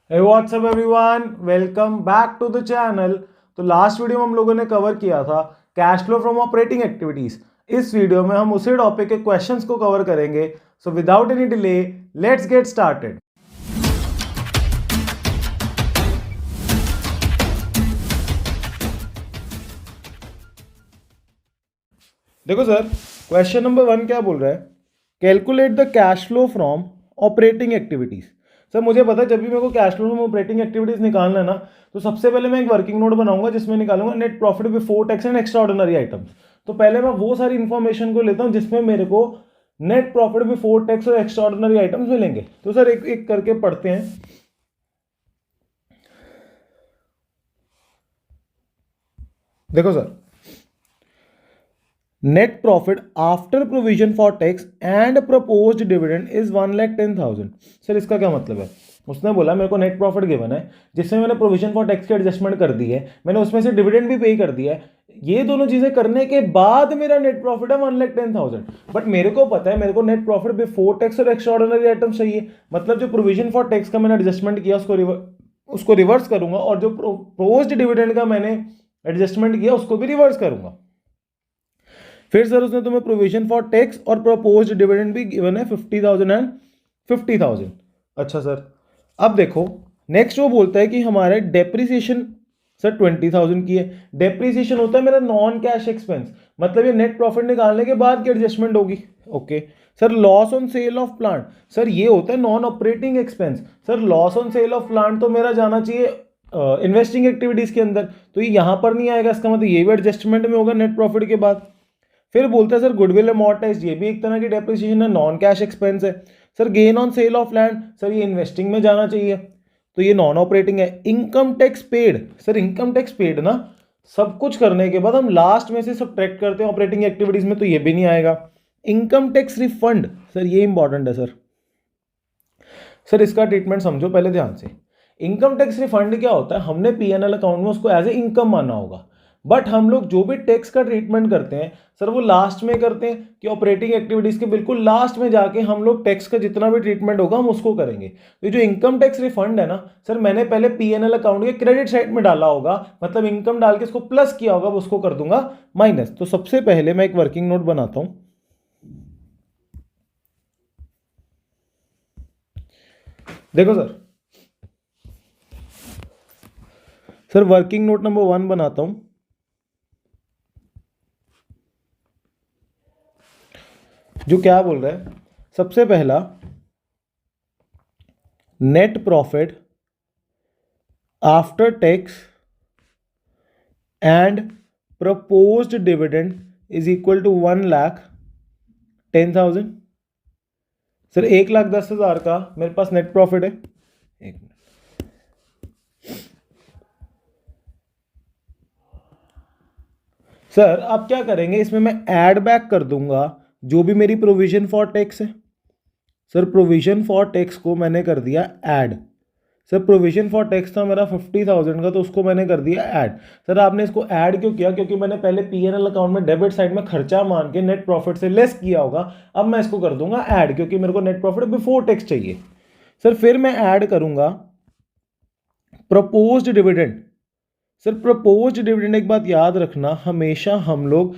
Hey, what's up everyone? Welcome back to the channel. तो last video में हम लोगों ने कवर किया था cash flow from operating activities. इस वीडियो में हम उसी टॉपिक के क्वेश्चंस को कवर करेंगे। So without any delay let's get started. देखो सर, क्वेश्चन नंबर 1 क्या बोल रहा है? Calculate the cash flow from operating activities. Sir मुझे पता है जब भी मेरे को cash flow from operating activities निकालना है ना, तो सबसे पहले मैं एक वर्किंग नोट बनाऊंगा जिसमें निकालूंगा net profit before tax and extra ordinary items. तो पहले मैं वो सारी इंफॉर्मेशन को लेता हूँ जिसमें मेरे को नेट प्रॉफिट बिफोर टैक्स और एक्स्ट्रा ऑर्डिनरी आइटम्स मिलेंगे। तो सर एक एक करके पढ़ते हैं। देखो sir, net profit after provision for tax and proposed dividend is 1,10,000। Sir इसका क्या मतलब है? उसने बोला मेरे को नेट प्रॉफिट गिवन है जिसमें मैंने प्रोविजन फॉर टैक्स की एडजस्टमेंट कर दी है, मैंने उसमें से डिविडेंड भी पे कर दिया है। ये दोनों चीजें करने के बाद मेरा नेट प्रॉफिट है 1,10,000। बट मेरे को पता है मेरे को नेट प्रॉफिट बिफोर टैक्स और एक्स्ट्रा ऑर्डिनरी आइटम चाहिए। मतलब जो प्रोविजन फॉर टैक्स का मैंने एडजस्टमेंट किया उसको रिवर्स करूंगा, और जो प्रोपोज्ड डिविडेंड का मैंने एडजस्टमेंट किया उसको भी रिवर्स करूंगा। फिर सर उसने तुम्हें प्रोविजन फॉर टैक्स और प्रपोज्ड डिविडेंड भी गिवन है 50,000 एंड 50,000। अच्छा सर, अब देखो नेक्स्ट वो बोलता है कि हमारे डेप्रिसिएशन सर 20,000 की है। डेप्रिसिएशन होता है मेरा नॉन कैश एक्सपेंस, मतलब ये नेट प्रॉफिट निकालने के बाद की एडजस्टमेंट होगी। Okay sir, loss on sale of plant, sir ये होता है non operating expense. Sir loss on sale of plant तो मेरा जाना चाहिए इन्वेस्टिंग एक्टिविटीज के अंदर, तो ये यहां पर नहीं आएगा। इसका मतलब ये भी एडजस्टमेंट में होगा नेट प्रॉफिट के बाद। फिर बोलते हैं सर गुडविल अमॉर्टाइज, ये भी एक तरह की डेप्रिसिएशन है, नॉन कैश एक्सपेंस है। Sir gain on sale of land, sir ये इन्वेस्टिंग में जाना चाहिए, तो ये नॉन ऑपरेटिंग है। Income tax paid, sir income tax paid ना सब कुछ करने के बाद हम लास्ट में से सब्ट्रैक्ट करते हैं ऑपरेटिंग एक्टिविटीज में, तो ये भी नहीं आएगा। इनकम टैक्स रिफंड, सर ये इंपॉर्टेंट है सर। सर इसका ट्रीटमेंट समझो पहले ध्यान से। इनकम टैक्स रिफंड क्या होता है? हमने पीएनएल अकाउंट में उसको एज ए इनकम माना होगा, बट हम लोग जो भी टैक्स का ट्रीटमेंट करते हैं सर वो लास्ट में करते हैं कि ऑपरेटिंग एक्टिविटीज के बिल्कुल लास्ट में जाके हम लोग टैक्स का जितना भी ट्रीटमेंट होगा हम उसको करेंगे। तो जो इनकम टैक्स रिफंड है ना सर, मैंने पहले पीएनएल अकाउंट के क्रेडिट साइड में डाला होगा, मतलब इनकम डाल के इसको प्लस किया होगा, उसको कर दूंगा माइनस। तो सबसे पहले मैं एक वर्किंग नोट बनाता हूं। देखो सर वर्किंग नोट नंबर 1 बनाता हूं। जो क्या बोल रहा है, सबसे पहला net profit after tax and proposed dividend is equal to 1,10,000। Sir 1,10,000 का मेरे पास नेट प्रॉफिट है। एक मिनट सर, अब क्या करेंगे, इसमें मैं ऐड बैक कर दूंगा जो भी मेरी प्रोविजन फॉर टैक्स है। सर प्रोविजन फॉर टैक्स को मैंने कर दिया add. Sir provision for tax था मेरा 50,000 का, तो उसको मैंने कर दिया ऐड। सर आपने इसको ऐड क्यों किया? क्योंकि मैंने पहले पीएनएल अकाउंट में डेबिट साइड में खर्चा मान के नेट प्रॉफिट से लेस किया होगा। अब मैं इसको कर दूंगा ऐड, क्योंकि मेरे को नेट प्रॉफिट बिफोर टैक्स चाहिए। सर फिर मैं ऐड करूंगा proposed dividend. Sir proposed dividend, एक बात याद रखना, हमेशा हम लोग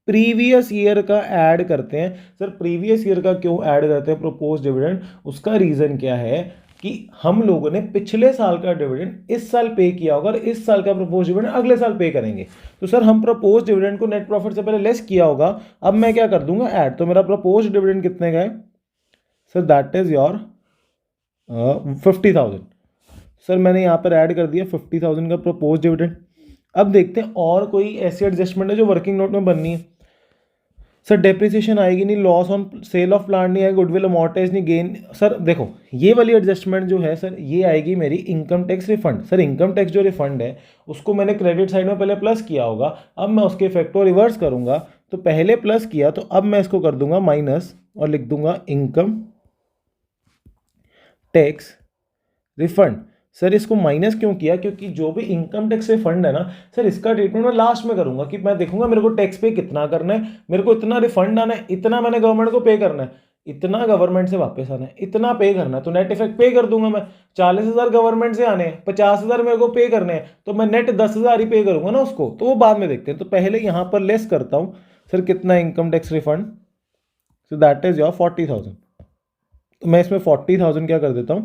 प्रीवियस ईयर का ऐड करते हैं। सर प्रीवियस ईयर का क्यों ऐड करते हैं प्रपोज्ड डिविडेंड? उसका रीजन क्या है कि हम लोगों ने पिछले साल का डिविडेंड इस साल पे किया होगा और इस साल का प्रपोज डिविडेंड अगले साल पे करेंगे। तो सर हम प्रपोज डिविडेंड को नेट प्रॉफिट से पहले लेस किया होगा, अब मैं क्या कर दूंगा ऐड। तो मेरा प्रपोज डिविडेंड कितने का है sir? That is your 50,000। Sir मैंने यहाँ पर ऐड कर दिया 50,000 का प्रपोज डिविडेंड। अब देखते हैं और कोई ऐसी एडजस्टमेंट है जो वर्किंग नोट में बननी है। सर डेप्रिसिएशन आएगी नहीं, loss on sale of plant नहीं आएगी, गुडविल अमॉर्टाइज नहीं, गेन। सर देखो ये वाली एडजस्टमेंट जो है सर, ये आएगी मेरी income tax refund. Sir income tax जो रिफंड है उसको मैंने क्रेडिट साइड में पहले प्लस किया होगा, अब मैं उसके इफेक्ट को रिवर्स करूंगा। तो पहले प्लस किया, तो अब मैं इसको कर दूंगा माइनस और लिख दूंगा इनकम टैक्स रिफंड। सर इसको माइनस क्यों किया? क्योंकि जो भी इनकम टैक्स रिफंड है ना सर, इसका ट्रीटमेंट मैं लास्ट में करूंगा कि मैं देखूंगा मेरे को टैक्स पे कितना करना है, मेरे को इतना रिफंड आना है, इतना मैंने गवर्नमेंट को पे करना है। इतना गवर्नमेंट से वापस आना है, इतना पे करना है, तो नेट इफेक्ट पे कर दूंगा मैं। 40,000 गवर्नमेंट से आने हैं, 50,000 मेरे को पे करने हैं, तो मैं नेट 10,000 ही पे करूंगा ना उसको, तो वो बाद में देखते हैं। तो पहले यहां पर लेस करता हूं सर कितना income tax refund, so that is your 40,000। तो मैं इसमें 40,000 क्या कर देता हूं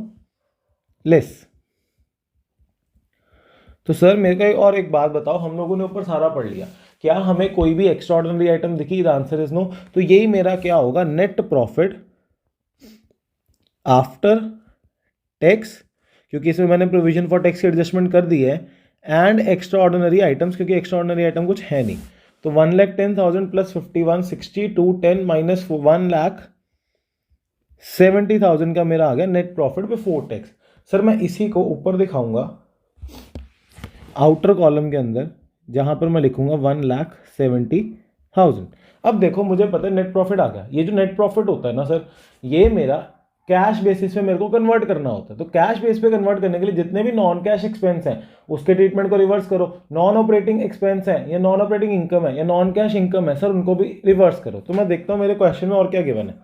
लेस। तो सर मेरे को और एक बात बताओ, हम लोगों ने ऊपर सारा पढ़ लिया, क्या हमें कोई भी एक्स्ट्रा ऑर्डिनरी आइटम दिखी? The answer is no. तो यही मेरा क्या होगा, नेट प्रॉफिट आफ्टर टैक्स, क्योंकि इसमें मैंने प्रोविजन फॉर टैक्स की एडजस्टमेंट कर दी है, एंड एक्स्ट्रा ऑर्डिनरी आइटम्स, क्योंकि एक्स्ट्रा ऑर्डिनरी आइटम कुछ है नहीं। तो 1,10,000 प्लस 5160 210 माइनस 1,70,000 का मेरा आ गया net profit before tax. Sir मैं इसी को ऊपर दिखाऊंगा आउटर कॉलम के अंदर, जहां पर मैं लिखूंगा 1,70,000। अब देखो मुझे पता है नेट प्रॉफिट आ गया। ये जो नेट प्रॉफिट होता है ना सर, ये मेरा कैश बेसिस पे मेरे को कन्वर्ट करना होता है। तो कैश बेस पे कन्वर्ट करने के लिए जितने भी नॉन कैश एक्सपेंस हैं उसके ट्रीटमेंट को रिवर्स करो, नॉन ऑपरेटिंग एक्सपेंस है या नॉन ऑपरेटिंग इनकम है या नॉन कैश इनकम है सर, उनको भी रिवर्स करो। तो मैं देखता हूं मेरे क्वेश्चन में और क्या गिवन है।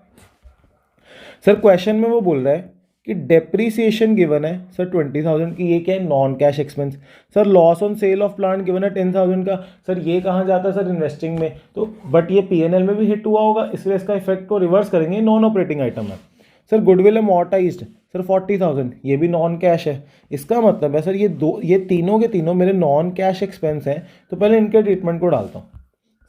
सर क्वेश्चन में वो बोल रहा है कि डेप्रीसिएशन गिवन है सर 20,000 की, ये क्या है non cash expense. Sir loss on sale of plant given है 10,000 का, सर ये कहाँ जाता है सर इन्वेस्टिंग में, तो बट ये पीएनएल में भी हिट हुआ होगा, इसलिए इसका इफेक्ट को रिवर्स करेंगे, नॉन ऑपरेटिंग आइटम है। सर गुडविल अमॉर्टाइज्ड सर 40,000, ये भी नॉन कैश है। इसका मतलब है सर ये तीनों के तीनों मेरे नॉन कैश एक्सपेंस हैं। तो पहले इनके ट्रीटमेंट को डालता हूँ।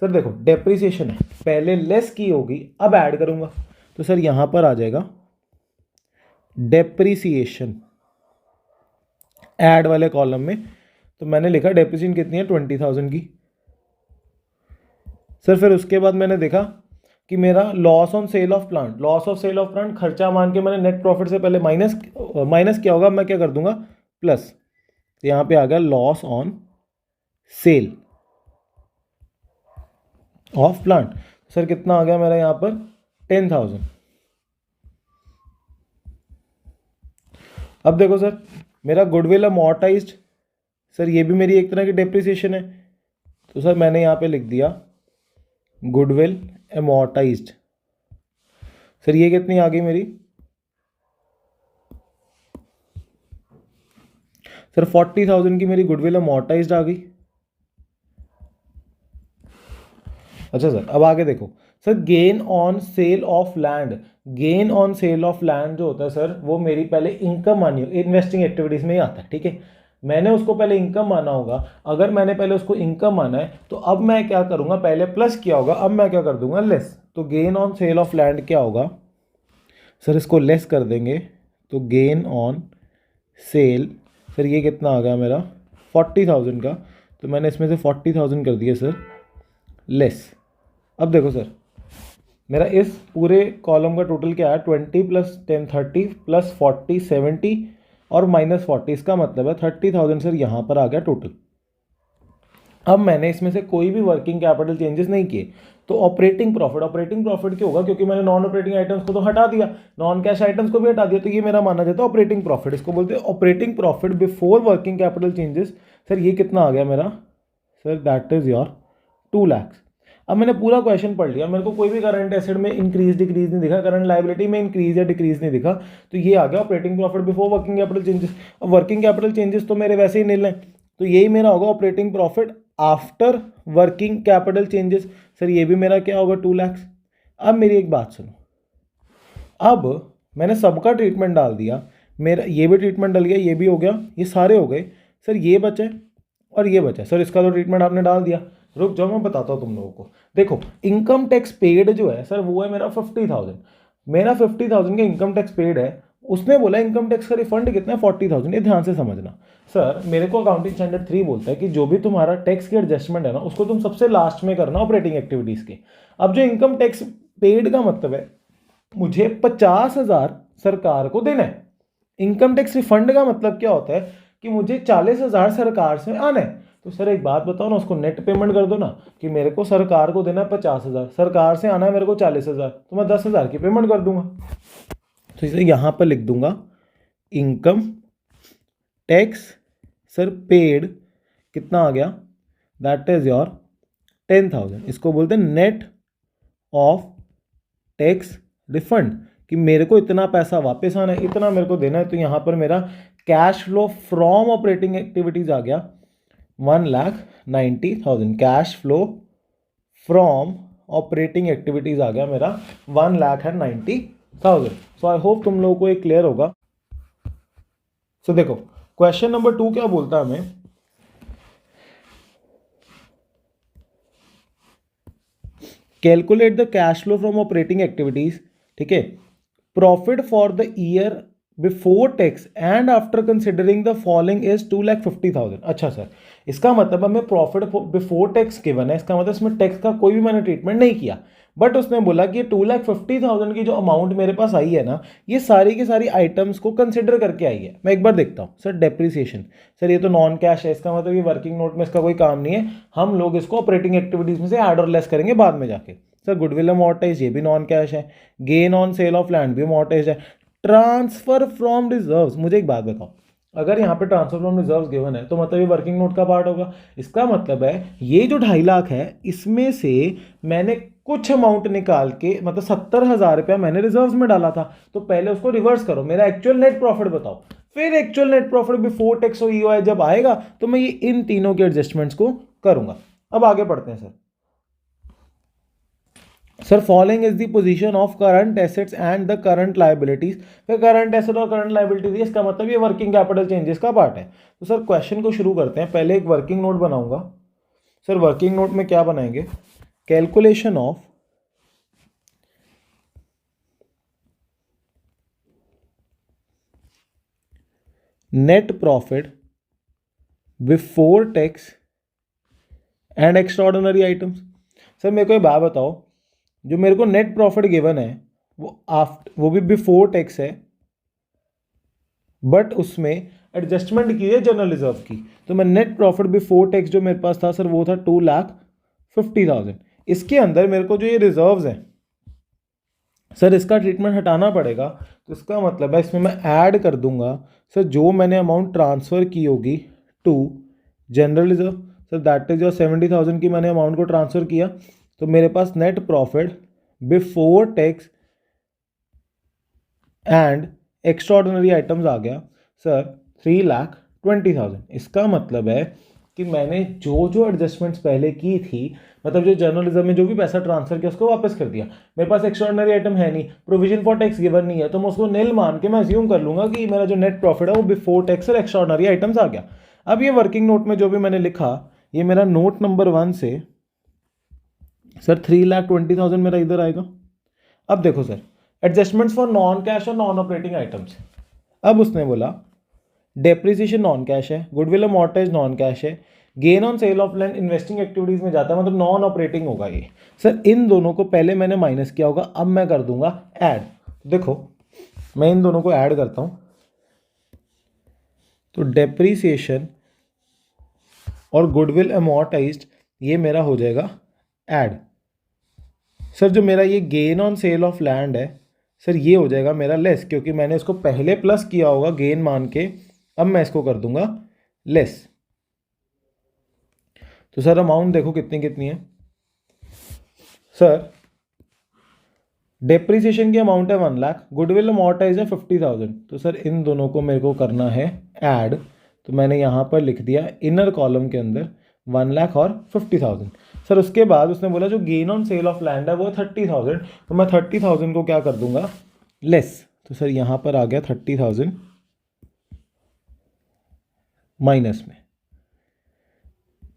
सर देखो डेप्रीसिएशन है, पहले लेस की होगी, अब ऐड करूंगा। तो सर यहां पर आ जाएगा डेप्रीसिएशन ऐड वाले कॉलम में। तो मैंने लिखा डेप्रीसिएशन कितनी है 20,000 की। सर फिर उसके बाद मैंने देखा कि मेरा loss on sale of plant, loss of sale of plant खर्चा मान के मैंने नेट प्रॉफिट से पहले माइनस क्या होगा, मैं क्या कर दूंगा प्लस। तो यहां पे आ गया loss on sale of plant. Sir कितना आ गया मेरा यहां पर 10,000। अब देखो सर मेरा गुडविल अमॉर्टाइज्ड, सर ये भी मेरी एक तरह की डेप्रिसिएशन है। तो सर मैंने यहाँ पे लिख दिया गुडविल अमॉर्टाइज्ड। सर ये कितनी आ गई मेरी, सर 40,000 की मेरी गुडविल अमॉर्टाइज्ड आ गई। अच्छा सर अब आगे देखो, sir gain on sale of land, gain on sale of land जो होता है सर वो मेरी पहले इनकम मानी हो, इन्वेस्टिंग एक्टिविटीज में ही आता है, ठीक है। मैंने उसको पहले इनकम माना होगा। अगर मैंने पहले उसको इनकम माना है तो अब मैं क्या करूंगा, पहले प्लस किया होगा, अब मैं क्या कर दूंगा लेस। तो gain on sale of land क्या होगा सर, इसको लेस कर देंगे तो गेन ऑन सेल, सर ये कितना आ गया मेरा 40,000 का। तो मैंने इसमें से 40,000 कर दिया सर लेस। अब देखो सर मेरा इस पूरे कॉलम का टोटल क्या है 20 प्लस 10 30 प्लस 40 70 और माइनस 40, इसका मतलब है 30,000 सर यहाँ पर आ गया टोटल। अब मैंने इसमें से कोई भी वर्किंग कैपिटल चेंजेस नहीं किए। तो ऑपरेटिंग प्रॉफिट क्यों होगा, क्योंकि मैंने नॉन ऑपरेटिंग आइटम्स को तो हटा दिया, नॉन कैश आइटम्स को भी हटा दिया, तो ये मेरा माना जाता है ऑपरेटिंग प्रॉफिट। इसको बोलते हैं operating profit before working capital changes. Sir ये कितना आ गया मेरा, sir that is your 2 lakh. अब मैंने पूरा क्वेश्चन पढ़ लिया, मेरे को कोई भी करंट एसेट में इंक्रीज डिक्रीज नहीं दिखा, करंट लायबिलिटी में इंक्रीज या डिक्रीज नहीं दिखा। तो ये आ गया operating profit before working capital changes. अब वर्किंग कैपिटल चेंजेस तो मेरे वैसे ही निल हैं, तो यही मेरा होगा operating profit after working capital changes. Sir ये भी मेरा क्या होगा 2 लाख। अब मेरी एक बात सुनो, अब मैंने सबका ट्रीटमेंट डाल दिया, मेरा ये भी ट्रीटमेंट डल गया, ये भी हो गया, ये सारे हो गए। सर ये बचे और ये बचा, सर इसका तो ट्रीटमेंट आपने डाल दिया। रुक जाओ मैं बताता हूँ तुम लोगों को। देखो इनकम टैक्स पेड जो है सर वो है मेरा 50,000, मेरा 50,000 का इनकम टैक्स पेड है। उसने बोला इनकम टैक्स का रिफंड कितना है 40,000, ये ध्यान से समझना। सर मेरे को अकाउंटिंग स्टैंडर्ड 3 बोलता है कि जो भी तुम्हारा टैक्स की एडजस्टमेंट है ना उसको तुम सबसे लास्ट में करना ऑपरेटिंग एक्टिविटीज के। अब जो इनकम टैक्स पेड का मतलब है मुझे 50,000 सरकार को देना है। इनकम टैक्स रिफंड का मतलब क्या होता है कि मुझे 40,000 सरकार से आना है। तो सर एक बात बताओ ना, उसको नेट पेमेंट कर दो ना, कि मेरे को सरकार को देना है 50,000, सरकार से आना है मेरे को 40,000, तो मैं 10,000 की पेमेंट कर दूंगा। तो इसे यहां पर लिख दूंगा इनकम टैक्स सर पेड कितना आ गया, दैट इज योर 10,000। इसको बोलते हैं नेट ऑफ टैक्स रिफंड, कि मेरे को इतना पैसा वापस आना है, इतना मेरे को देना है। तो यहाँ पर मेरा cash flow from operating activities आ गया 1,90,000। Cash flow from operating activities आ गया मेरा 1,90,000। सो आई होप तुम लोगों को ये क्लियर होगा। सो देखो क्वेश्चन नंबर 2 क्या बोलता है हमें, calculate the cash flow from operating activities, ठीक है, profit for the year before tax and after considering the following is 2,50,000। अच्छा सर, इसका मतलब हमें प्रॉफिट बिफोर टैक्स गिवन है, इसका मतलब इसमें टैक्स का कोई भी मैंने ट्रीटमेंट नहीं किया। बट उसने बोला कि 2,50,000 की जो अमाउंट मेरे पास आई है ना, ये सारी की सारी आइटम्स को कंसिडर करके आई है। मैं एक बार देखता हूँ सर, डेप्रिसिएशन, सर ये तो नॉन कैश है, इसका मतलब ये वर्किंग नोट में इसका कोई काम नहीं है, हम लोग इसको ऑपरेटिंग एक्टिविटीज में से ऐड और लेस करेंगे बाद में जाके। सर गुडविल अमॉर्टाइज, ये भी नॉन कैश है। Gain on sale of land भी अमॉर्टाइज है। ट्रांसफर फ्रॉम रिजर्व्स, मुझे एक बात बताओ, अगर यहाँ पे ट्रांसफर फ्रॉम रिजर्व्स गिवन है तो मतलब ये वर्किंग नोट का पार्ट होगा। इसका मतलब है ये जो 2.5 लाख है, इसमें से मैंने कुछ अमाउंट निकाल के, मतलब 70,000 रुपया मैंने रिजर्व्स में डाला था, तो पहले उसको रिवर्स करो, मेरा एक्चुअल नेट प्रॉफिट बताओ, फिर actual net profit before tax और ईओआई जब आएगा तो मैं ये इन तीनों के एडजस्टमेंट्स को करूंगा। अब आगे बढ़ते हैं sir, following is the position of current assets and the current liabilities. फिर करंट एसेट और करंट लायबिलिटीज, इसका मतलब ये वर्किंग कैपिटल चेंजेस का पार्ट है। तो सर क्वेश्चन को शुरू करते हैं, पहले एक वर्किंग नोट बनाऊंगा। सर वर्किंग नोट में क्या बनाएंगे, calculation of net profit before tax and extraordinary items. Sir मेरे को ये बात बताओ, जो मेरे को नेट प्रॉफिट गिवन है वो भी बिफोर टैक्स है, बट उसमें एडजस्टमेंट की है जनरल रिजर्व की। तो मैं नेट प्रॉफिट बिफोर टैक्स जो मेरे पास था सर वो था 2,50,000। इसके अंदर मेरे को जो ये रिजर्व्स हैं सर, इसका ट्रीटमेंट हटाना पड़ेगा। तो इसका मतलब है इसमें मैं ऐड कर दूंगा सर जो मैंने अमाउंट ट्रांसफ़र की होगी to general reserve. Sir that is जो 70,000 की मैंने अमाउंट को ट्रांसफ़र किया, तो मेरे पास net profit before tax and extraordinary items आ गया सर 3,20,000। इसका मतलब है कि मैंने जो जो एडजस्टमेंट्स पहले की थी, मतलब जो जनरल रिजर्व में जो भी पैसा ट्रांसफर किया उसको वापस कर दिया। मेरे पास एक्स्ट्राऑर्डिनरी आइटम है नहीं, प्रोविजन फॉर टैक्स गिवन नहीं है, तो मैं उसको नील मान के मैं अज्यूम कर लूंगा कि मेरा जो नेट प्रॉफिट है वो बिफोर टैक्स और एक्स्ट्राऑर्डिनरी आइटम्स आ गया। अब ये वर्किंग नोट में जो भी मैंने लिखा, ये मेरा नोट नंबर 1 से सर 3,20,000 मेरा इधर आएगा। अब देखो sir, adjustments for non cash और नॉन ऑपरेटिंग आइटम्स। अब उसने बोला डेप्रिसिएशन नॉन कैश है, गुडविल अमॉर्टाइज नॉन कैश है, gain on sale of land investing activities में जाता है, मतलब नॉन ऑपरेटिंग होगा ये। सर इन दोनों को पहले मैंने माइनस किया होगा, अब मैं कर दूंगा ऐड। देखो मैं इन दोनों को ऐड करता हूं, तो डेप्रिसिएशन और गुडविल अमॉर्टाइज्ड ये मेरा हो जाएगा ऐड। सर जो मेरा ये gain on sale of land है सर, ये हो जाएगा मेरा लेस, क्योंकि मैंने इसको पहले प्लस किया होगा गेन मान के, अब मैं इसको कर दूंगा लेस। तो सर अमाउंट देखो कितनी कितनी है। सर डेप्रिसिएशन की अमाउंट है 1 लाख, गुडविल अमॉर्टाइज है 50,000। तो सर इन दोनों को मेरे को करना है ऐड, तो मैंने यहाँ पर लिख दिया इनर कॉलम के अंदर 1 लाख और 50,000। सर उसके बाद उसने बोला जो gain on sale of land है वो 30,000, तो मैं 30,000 को क्या कर दूंगा लेस। तो सर यहाँ पर आ गया 30,000 माइनस में।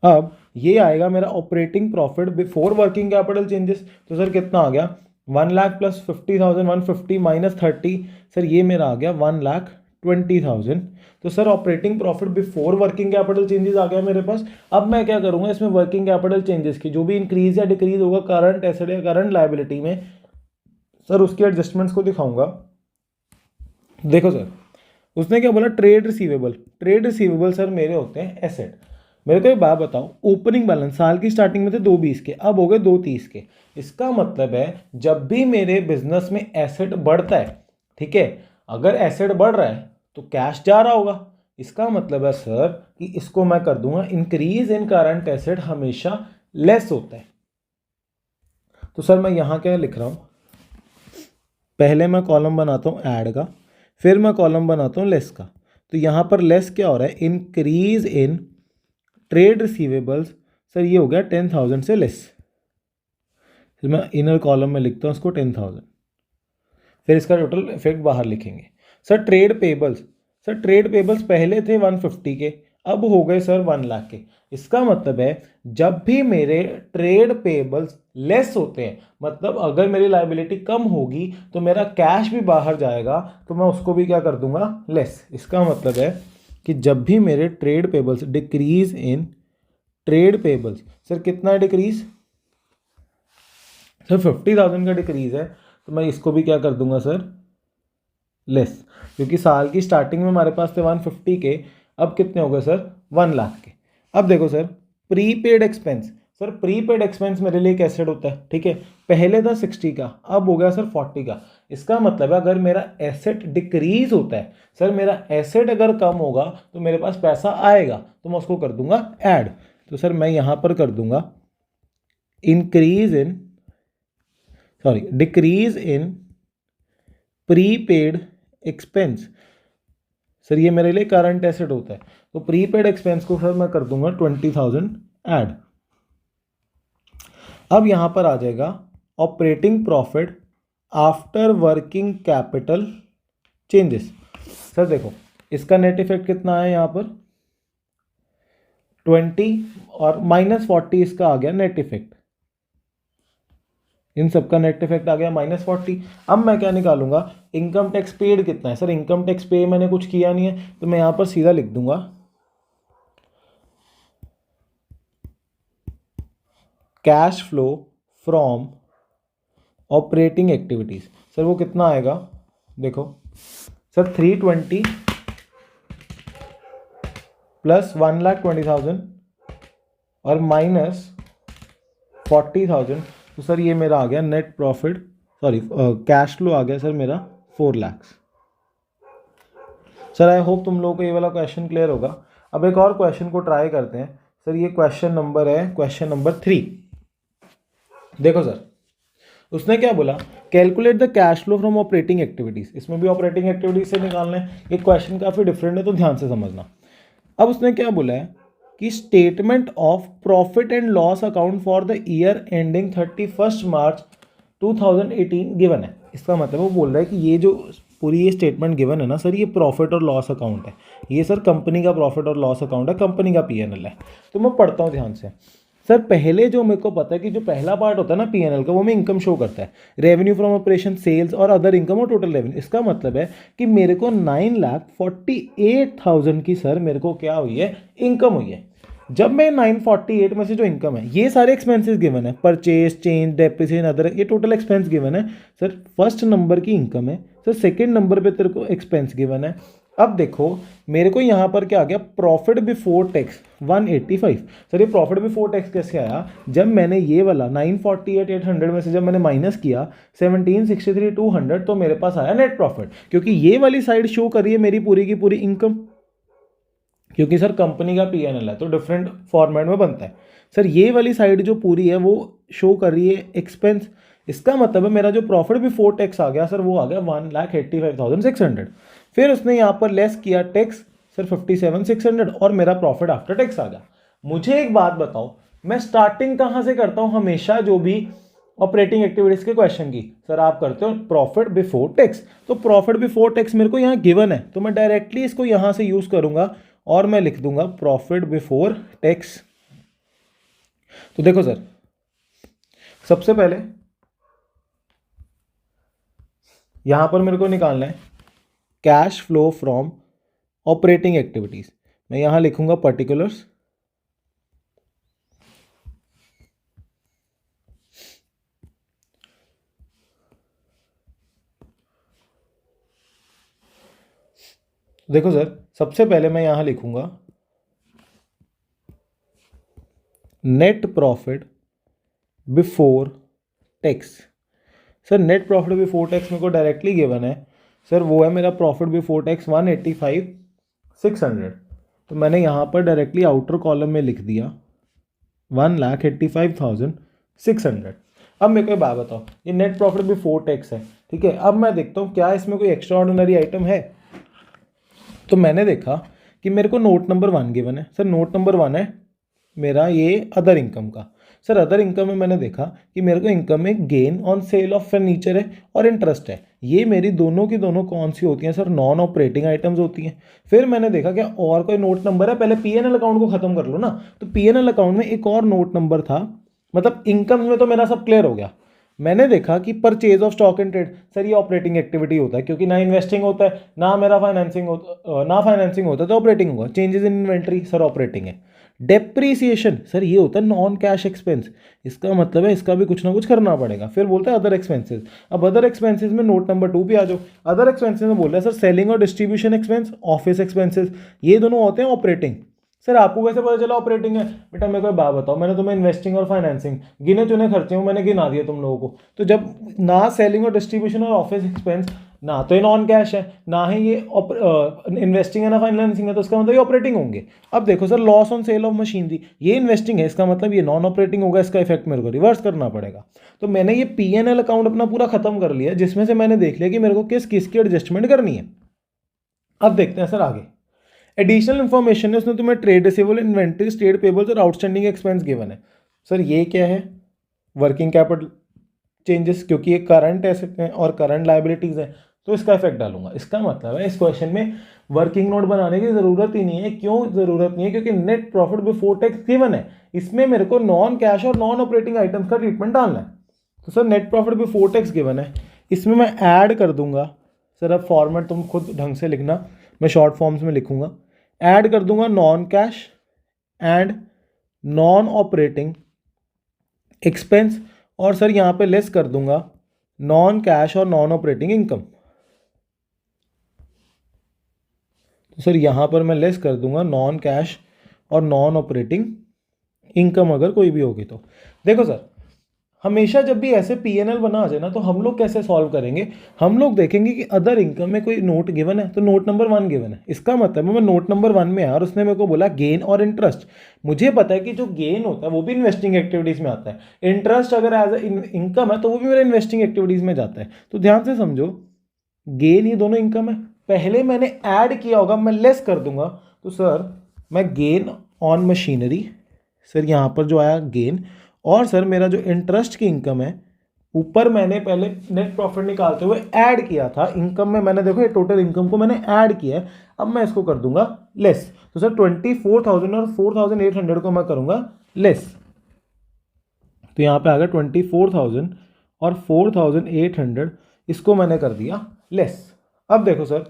अब ये आएगा मेरा operating profit before working capital changes. तो सर कितना आ गया 1 लाख प्लस 50,000, 150 माइनस 30, सर ये मेरा आ गया 1,20,000। तो sir operating profit before working capital changes आ गया मेरे पास। अब मैं क्या करूंगा, इसमें वर्किंग कैपिटल चेंजेस की जो भी इंक्रीज या डिक्रीज होगा करंट एसेट या करंट लायबिलिटी में, सर उसके एडजस्टमेंट्स को दिखाऊंगा। देखो सर उसने क्या बोला, trade receivable. Trade receivable sir मेरे होते हैं एसेट। मेरे को एक बात बताओ, ओपनिंग बैलेंस साल की स्टार्टिंग में थे 220 के, अब हो गए 230 के। इसका मतलब है जब भी मेरे बिजनेस में एसेट बढ़ता है, ठीक है, अगर एसेट बढ़ रहा है तो कैश जा रहा होगा। इसका मतलब है सर कि इसको मैं कर दूंगा इंक्रीज इन करंट एसेट हमेशा लेस होता है। तो सर मैं यहां क्या लिख रहा हूं, पहले मैं कॉलम बनाता हूँ ऐड का, फिर मैं कॉलम बनाता हूँ लेस का। तो यहाँ पर लेस क्या हो रहा है, increase in trade receivables. Sir ये हो गया 10,000 से लेस। फिर मैं इनर कॉलम में लिखता हूँ उसको 10,000, फिर इसका टोटल इफेक्ट बाहर लिखेंगे। Sir trade payables, sir trade payables पहले थे 150 के, अब हो गए सर 1 लाख के। इसका मतलब है जब भी मेरे ट्रेड पेबल्स लेस होते हैं, मतलब अगर मेरी लायबिलिटी कम होगी तो मेरा कैश भी बाहर जाएगा, तो मैं उसको भी क्या कर दूंगा, लेस। इसका मतलब है कि जब भी मेरे trade payables decrease in trade payables, sir कितना डिक्रीज, सर 50,000 का डिक्रीज है, तो मैं इसको भी क्या कर दूंगा सर, लेस। क्योंकि साल की स्टार्टिंग में हमारे पास थे 150 के, अब कितने हो गए सर, 1 लाख के। अब देखो sir prepaid expense, sir prepaid expense मेरे लिए एक एसेट होता है, ठीक है। पहले था 60 का, अब हो गया सर 40 का। इसका मतलब है अगर मेरा एसेट डिक्रीज होता है, सर मेरा एसेट अगर कम होगा तो मेरे पास पैसा आएगा, तो मैं उसको कर दूंगा ऐड। तो सर मैं यहां पर कर दूंगा increase in, sorry decrease in prepaid expense. Sir ये मेरे लिए करंट एसेट होता है, तो प्रीपेड एक्सपेंस को सर मैं कर दूंगा 20,000 ऐड। अब यहां पर आ जाएगा operating profit after working capital changes. Sir देखो इसका नेट इफेक्ट कितना है, यहां पर 20 और -40 इसका आ गया नेट इफेक्ट, इन सबका नेट इफेक्ट आ गया -40। अब मैं क्या निकालूंगा, इनकम टैक्स पेड कितना है। सर इनकम टैक्स पे मैंने कुछ किया नहीं है, तो मैं यहां पर सीधा लिख दूंगा cash flow from operating activities. Sir वो कितना आएगा, देखो सर 320 प्लस 1,20,000 और -40,000, तो सर ये मेरा आ गया net profit, sorry cash flow आ गया सर मेरा 4 लाख। सर आई होप तुम लोगों को ये वाला क्वेश्चन क्लियर होगा। अब एक और क्वेश्चन को ट्राई करते हैं। सर ये क्वेश्चन नंबर है, क्वेश्चन नंबर 3। देखो सर उसने क्या बोला, calculate the cash flow from operating activities. इसमें भी ऑपरेटिंग एक्टिविटीज से निकालना है। ये क्वेश्चन काफी डिफरेंट है, तो ध्यान से समझना। अब उसने क्या बोला है कि statement of profit and loss account for the year ending 31 March 2018 given है। इसका मतलब वो बोल रहा है कि ये जो पूरी ये स्टेटमेंट गिवन है ना सर, ये प्रॉफिट और लॉस अकाउंट है। ये सर कंपनी का प्रॉफिट और लॉस अकाउंट है, कंपनी का पीएनएल है। तो मैं पढ़ता हूँ ध्यान से। सर पहले जो मेरे को पता है कि जो पहला पार्ट होता है ना पीएनएल का, वो में इनकम शो करता है, रेवेन्यू फ्रॉम ऑपरेशन, सेल्स और अदर इनकम और टोटल रेवेन्यू। इसका मतलब है कि मेरे को 9,48,000 की सर मेरे को क्या हुई है, इनकम हुई है। जब मैं 948 में से जो इनकम है, ये सारे एक्सपेंसेस गिवन है, परचेज, चेंज, डेप्रिसिएशन, अदर, ये टोटल एक्सपेंस गिवन है। सर फर्स्ट नंबर की इनकम है, सर सेकंड नंबर पे तेरे को एक्सपेंस गिवन है। अब देखो मेरे को यहाँ पर क्या आ गया, प्रॉफिट बिफोर टैक्स 185। सर ये प्रॉफिट बिफोर टैक्स कैसे आया, जब मैंने ये वाला 948,800 में से जब मैंने माइनस किया 1763,200, तो मेरे पास आया नेट प्रॉफिट। क्योंकि ये वाली साइड शो कर रही है मेरी पूरी की पूरी इनकम, क्योंकि सर कंपनी का पीएनएल है तो डिफरेंट फॉर्मेट में बनता है। सर ये वाली साइड जो पूरी है वो शो कर रही है एक्सपेंस। इसका मतलब है मेरा जो प्रॉफिट बिफोर टैक्स आ गया सर, वो आ गया 1,85,600। फिर उसने यहाँ पर लेस किया टैक्स सर 57,600 और मेरा प्रॉफिट आफ्टर टैक्स आ गया। मुझे एक बात बताओ, मैं स्टार्टिंग कहाँ से करता हूँ हमेशा जो भी ऑपरेटिंग एक्टिविटीज के क्वेश्चन की, सर आप करते हो प्रॉफिट बिफोर टैक्स। तो प्रॉफिट बिफोर टैक्स मेरे को यहाँ गिवन है, तो मैं डायरेक्टली इसको यहाँ से यूज करूंगा और मैं लिख दूंगा प्रॉफिट बिफोर टैक्स। तो देखो सर सबसे पहले यहां पर मेरे को निकालना है cash flow from operating activities. मैं यहां लिखूंगा पर्टिकुलर्स, देखो सर सबसे पहले मैं यहां लिखूंगा net profit before tax. Sir net profit before tax मेरे को डायरेक्टली गिवन है सर, वो है मेरा प्रॉफिट बिफोर टैक्स 185,600। तो मैंने यहाँ पर डायरेक्टली आउटर कॉलम में लिख दिया 1,85,600। अब मेरे को एक बात बताओ, ये नेट प्रॉफिट बिफोर टैक्स है, ठीक है, अब मैं देखता हूँ क्या इसमें कोई एक्स्ट्रा ऑर्डिनरी आइटम है। तो मैंने देखा कि मेरे को नोट नंबर 1 गिवन है। सर नोट नंबर 1 है मेरा ये अदर इनकम का। सर अदर इनकम में मैंने देखा कि मेरे को इनकम में gain on sale of furniture है और इंटरेस्ट है। ये मेरी दोनों की दोनों कौन सी होती हैं सर? नॉन ऑपरेटिंग आइटम्स होती हैं। फिर मैंने देखा क्या और कोई नोट नंबर है? पहले पीएनएल अकाउंट को खत्म कर लो ना। तो पीएनएल अकाउंट में एक और नोट नंबर था, मतलब इनकम में तो मेरा सब क्लियर हो गया। मैंने देखा कि purchase of stock and trade, sir ये ऑपरेटिंग एक्टिविटी होता है क्योंकि ना इन्वेस्टिंग होता है ना मेरा फाइनेंसिंग होता है, तो ऑपरेटिंग होगा। Changes in inventory sir operating है। डेप्रीसिएशन सर ये होता है नॉन कैश एक्सपेंस, इसका मतलब है इसका भी कुछ ना कुछ करना पड़ेगा। फिर बोलता है अदर एक्सपेंसेस। अब अदर एक्सपेंसेस में नोट नंबर 2 भी आ जाओ। अदर एक्सपेंसेस में बोल रहा है सर सेलिंग और डिस्ट्रीब्यूशन एक्सपेंस, ऑफिस एक्सपेंसेस, ये दोनों होते हैं ऑपरेटिंग। सर आपको कैसे पता चला ऑपरेटिंग है? बेटा मेरे को एक बात बताओ, मैंने तुम्हें इन्वेस्टिंग और फाइनेंसिंग गिने चुने खर्चे हूँ मैंने गिना दिए तुम लोगों को। तो जब ना सेलिंग और डिस्ट्रीब्यूशन और ऑफिस एक्सपेंस, ना तो ये नॉन कैश है ना ही ये इन्वेस्टिंग है ना फाइनेंसिंग है, तो इसका मतलब ये ऑपरेटिंग होंगे। अब देखो sir loss on sale of machinery, ये इन्वेस्टिंग है, इसका मतलब ये नॉन ऑपरेटिंग होगा। इसका इफेक्ट मेरे को रिवर्स करना पड़ेगा। तो मैंने ये पीएनएल अकाउंट अपना पूरा खत्म कर लिया, जिसमें से मैंने देख लिया कि मेरे को किस किस की एडजस्टमेंट करनी है। अब देखते हैं सर आगे एडिशनल इन्फॉर्मेशन है, उसने तुम्हें trade receivable, inventory, trade payables और आउटस्टैंडिंग एक्सपेंस गिवन है। सर ये क्या है? वर्किंग कैपिटल चेंजेस, क्योंकि ये करंट एसेट है और करंट लायबिलिटीज है, तो इसका इफेक्ट डालूंगा। इसका मतलब है इस क्वेश्चन में वर्किंग नोट बनाने की जरूरत ही नहीं है। क्यों जरूरत नहीं है? क्योंकि net profit before tax given है, इसमें मेरे को नॉन कैश और नॉन ऑपरेटिंग आइटम्स का ट्रीटमेंट डालना है। तो sir net profit before tax given है, इसमें मैं ऐड कर दूंगा। सर अब फॉर्मेट तुम खुद ढंग से लिखना, मैं शॉर्ट फॉर्म्स में लिखूंगा। ऐड कर दूंगा non cash and non operating expense, और सर यहां पे लेस कर दूंगा नॉन कैश और नॉन ऑपरेटिंग इनकम। तो सर यहां पर मैं लेस कर दूंगा नॉन कैश और नॉन ऑपरेटिंग इनकम अगर कोई भी होगी तो। देखो सर हमेशा जब भी ऐसे पीएनएल बना आ जाए ना, तो हम लोग कैसे सॉल्व करेंगे? हम लोग देखेंगे कि अदर इनकम में कोई नोट गिवन है, तो नोट नंबर 1 गिवन है, इसका मतलब मैं नोट नंबर 1 में आया और उसने मेरे को बोला गेन और इंटरेस्ट। मुझे पता है कि जो गेन होता है वो भी इन्वेस्टिंग एक्टिविटीज में आता है, इंटरेस्ट अगर एज इनकम है तो वो भी मेरा इन्वेस्टिंग एक्टिविटीज में जाता है। तो ध्यान से समझो, गेन ये दोनों इनकम है, पहले मैंने ऐड किया होगा, मैं लेस कर दूंगा। तो सर मैं गेन ऑन मशीनरी, सर यहाँ पर जो आया गेन, और सर मेरा जो इंटरेस्ट की इनकम है ऊपर मैंने पहले नेट प्रॉफिट निकालते हुए ऐड किया था इनकम में, मैंने देखो ये टोटल इनकम को मैंने ऐड किया है। अब मैं इसको कर दूंगा लेस। तो सर 24,000 और 4,800 को मैं करूंगा लेस। तो यहां पे आ गया 24,000 और 4,800, इसको मैंने कर दिया लेस। अब देखो सर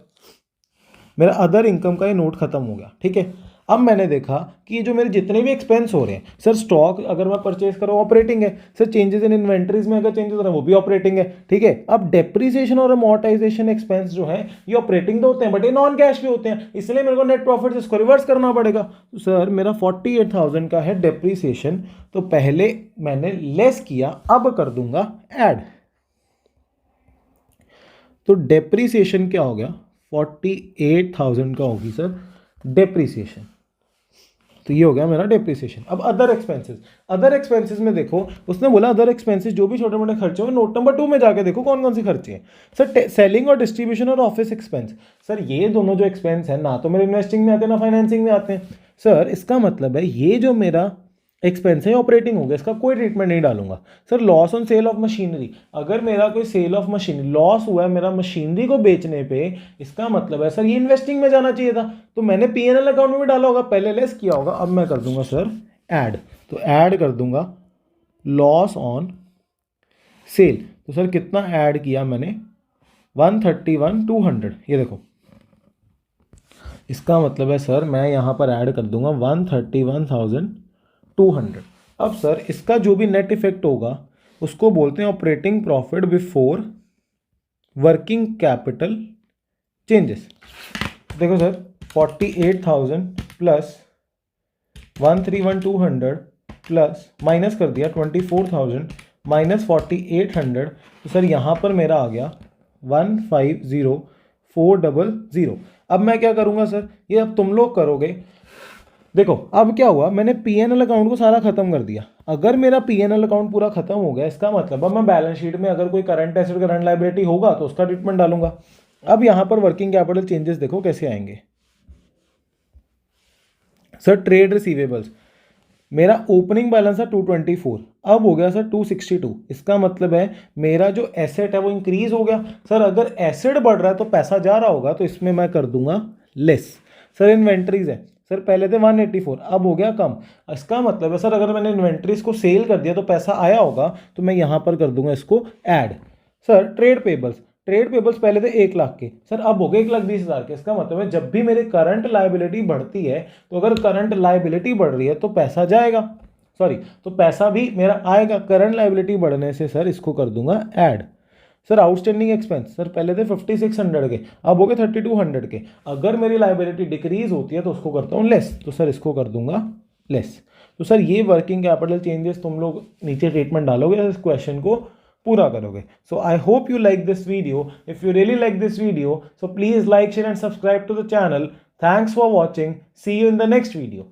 मेरा अदर इनकम का ये नोट खत्म हो गया, ठीक है। अब मैंने देखा कि ये जो मेरे जितने भी एक्सपेंस हो रहे हैं, सर स्टॉक अगर मैं परचेज कर रहा हूँ ऑपरेटिंग है, सर चेंजेस इन इन्वेंट्रीज में अगर चेंजेस हो रहे हैं वो भी ऑपरेटिंग है, ठीक है। अब डेप्रीसिएशन और अमोर्टाइजेशन एक्सपेंस जो है ये ऑपरेटिंग तो होते हैं बट ये नॉन कैश भी होते हैं, इसलिए मेरे को नेट प्रॉफिट इसको रिवर्स करना पड़ेगा। तो सर मेरा 48,000 का है डेप्रीसिएशन, तो पहले मैंने लेस किया, अब कर दूंगा ऐड। तो डेप्रीसिएशन क्या हो गया? 48,000 का होगी सर डेप्रीसिएशन, तो ये हो गया मेरा डेप्रीसिएशन। अब अदर एक्सपेंसेस, अदर एक्सपेंसेस में देखो उसने बोला अदर एक्सपेंसेस जो भी छोटे मोटे खर्चे हो, नोट नंबर 2 में जाके देखो कौन कौन से खर्चे हैं। सर सेलिंग और डिस्ट्रीब्यूशन और ऑफिस एक्सपेंस, सर ये दोनों जो एक्सपेंस है ना तो मेरे इन्वेस्टिंग में आते हैं ना फाइनेंसिंग में आते हैं। सर इसका मतलब है ये जो मेरा एक्सपेंस है ऑपरेटिंग हो गया, इसका कोई ट्रीटमेंट नहीं डालूंगा। Sir loss on sale of machinery, अगर मेरा कोई सेल ऑफ मशीनरी लॉस हुआ है मेरा मशीनरी को बेचने पे, इसका मतलब है सर ये इन्वेस्टिंग में जाना चाहिए था, तो मैंने पीएनएल अकाउंट में भी डाला होगा, पहले लेस किया होगा। अब मैं कर दूंगा सर ऐड, तो ऐड कर दूंगा लॉस ऑन सेल। तो सर कितना ऐड किया मैंने? 131,200, ये देखो इसका मतलब है सर मैं यहां पर ऐड कर दूंगा 131,200। अब सर इसका जो भी नेट इफेक्ट होगा उसको बोलते हैं operating profit before working capital changes. देखो सर 48,000 प्लस 131,200 प्लस माइनस कर दिया 24,000 माइनस 4,800, तो सर यहाँ पर मेरा आ गया 150,400। अब मैं क्या करूँगा सर, ये अब तुम लोग करोगे, देखो अब क्या हुआ, मैंने पीएनएल अकाउंट को सारा खत्म कर दिया। अगर मेरा पीएनएल अकाउंट पूरा खत्म हो गया, इसका मतलब अब मैं बैलेंस शीट में अगर कोई करंट एसेट करंट लायबिलिटी होगा तो उसका ट्रीटमेंट डालूंगा। अब यहां पर वर्किंग कैपिटल चेंजेस देखो कैसे आएंगे। सर ट्रेड रिसीवेबल्स, मेरा ओपनिंग बैलेंस है 224, अब हो गया सर 262। इसका मतलब है मेरा जो एसेट है वो इंक्रीज हो गया। सर अगर एसेट बढ़ रहा है तो पैसा जा रहा होगा, तो इसमें मैं कर दूंगा लेस। सर इन्वेंट्रीज है, सर पहले थे 184, अब हो गया कम। इसका मतलब है सर अगर मैंने इन्वेंट्रीज को सेल कर दिया तो पैसा आया होगा, तो मैं यहां पर कर दूंगा इसको add. Sir trade payables, trade payables पहले थे 1 लाख के, सर अब हो गए 1,20,000 के। इसका मतलब है जब भी मेरी करंट लायबिलिटी बढ़ती है, तो अगर करंट लायबिलिटी बढ़ रही है तो पैसा जाएगा, सॉरी तो पैसा भी मेरा आएगा। करंट लायबिलिटी बढ़ने से सर इसको कर दूंगा add. Sir outstanding expense, sir पहले थे 5,600 के, अब हो गए 3,200 के। अगर मेरी लायबिलिटी डिक्रीज होती है तो उसको करता हूँ लेस, तो सर इसको कर दूंगा लेस। तो सर ये वर्किंग कैपिटल चेंजेस तुम लोग नीचे ट्रीटमेंट डालोगे, इस क्वेश्चन को पूरा करोगे। So I hope you like this video. If you really like this video, so please like share and subscribe to the channel. Thanks for watching, see you in the next video.